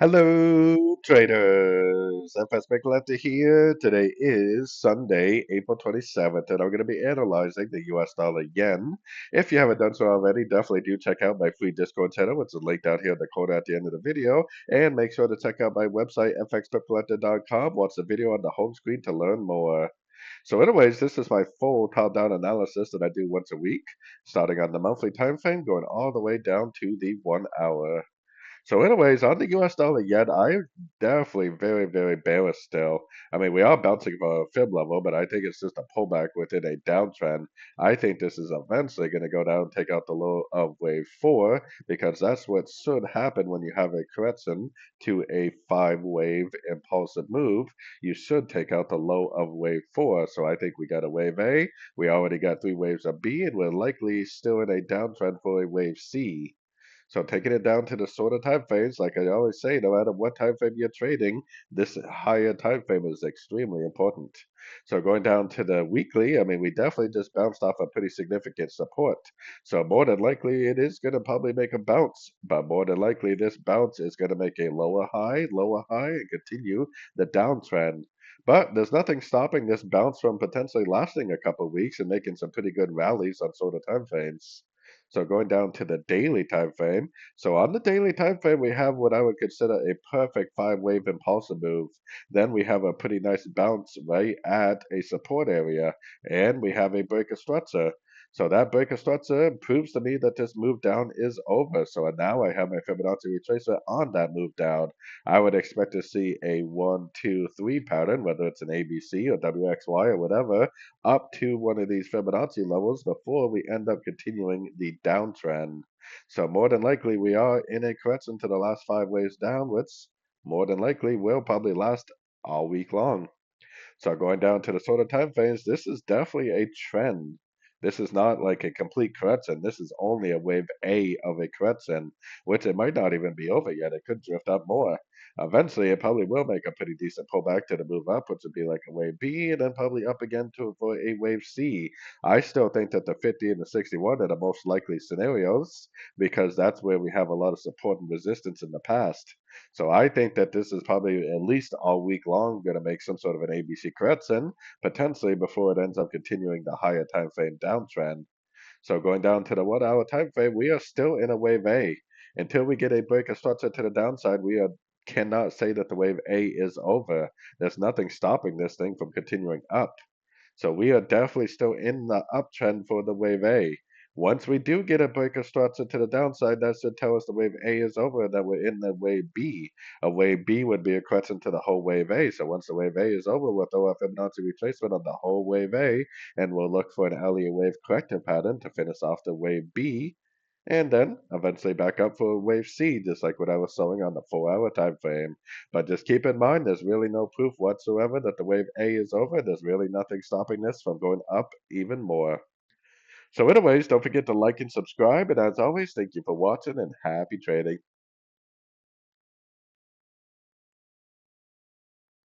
Hello, traders. FX Pip Collector here. Today is Sunday, April 27th, and I'm going to be analyzing the US dollar yen. If you haven't done so already, definitely do check out my free Discord channel, which is linked out here in the corner at the end of the video. And make sure to check out my website, fxpipcollector.com. Watch the video on the home screen to learn more. So anyways, this is my full top-down analysis that I do once a week, starting on the monthly time frame, going all the way down to the 1 hour. So, anyways, on the US dollar yen, I'm definitely very, very bearish still. I mean, we are bouncing from a fib level, but I think it's just a pullback within a downtrend. I think this is eventually going to go down and take out the low of wave 4 because that's what should happen when you have a correction to a 5-wave impulsive move. You should take out the low of wave 4. So I think we got a wave A, we already got 3 waves of B, and we're likely still in a downtrend for a wave C. So taking it down to the shorter time frames, like I always say, no matter what time frame you're trading, this higher time frame is extremely important. So going down to the weekly, I mean, we definitely just bounced off a pretty significant support. So more than likely, it is going to probably make a bounce, but more than likely, this bounce is going to make a lower high, and continue the downtrend. But there's nothing stopping this bounce from potentially lasting a couple of weeks and making some pretty good rallies on shorter time frames. So going down to the daily time frame. So on the daily time frame, we have what I would consider a perfect 5-wave impulsive move. Then we have a pretty nice bounce right at a support area, and we have a breaker structure. So that breaker structure proves to me that this move down is over. So now I have my Fibonacci retracement on that move down. I would expect to see a 1, 2, 3 pattern, whether it's an ABC or WXY or whatever, up to one of these Fibonacci levels before we end up continuing the downtrend. So more than likely, we are in a correction to the last 5 waves down, which more than likely will probably last all week long. So going down to the shorter time frames, this is definitely a trend. This is not like a complete correction. This is only a wave A of a correction, which it might not even be over yet. It could drift up more. Eventually, it probably will make a pretty decent pullback to the move up, which would be like a wave B, and then probably up again to for a wave C. I still think that the 50 and the 61 are the most likely scenarios because that's where we have a lot of support and resistance in the past. So I think that this is probably at least all week long going to make some sort of an ABC correction, potentially before it ends up continuing the higher time frame downtrend. So going down to the 1 hour time frame, we are still in a wave A. Until we get a break of structure to the downside, we are cannot say that the wave A is over. There's nothing stopping this thing from continuing up. So we are definitely still in the uptrend for the wave A. Once we do get a break of structure to the downside, that should tell us the wave A is over, that we're in the wave B. A wave B would be a correction to the whole wave A. So once the wave A is over, we'll throw a Fibonacci retracement on the whole wave A, and we'll look for an Elliot wave corrective pattern to finish off the wave B, and then eventually back up for wave C, just like what I was showing on the 4 hour time frame. But just keep in mind, there's really no proof whatsoever that the wave A is over. There's really nothing stopping this from going up even more. So anyways, don't forget to like and subscribe. And as always, thank you for watching and happy trading.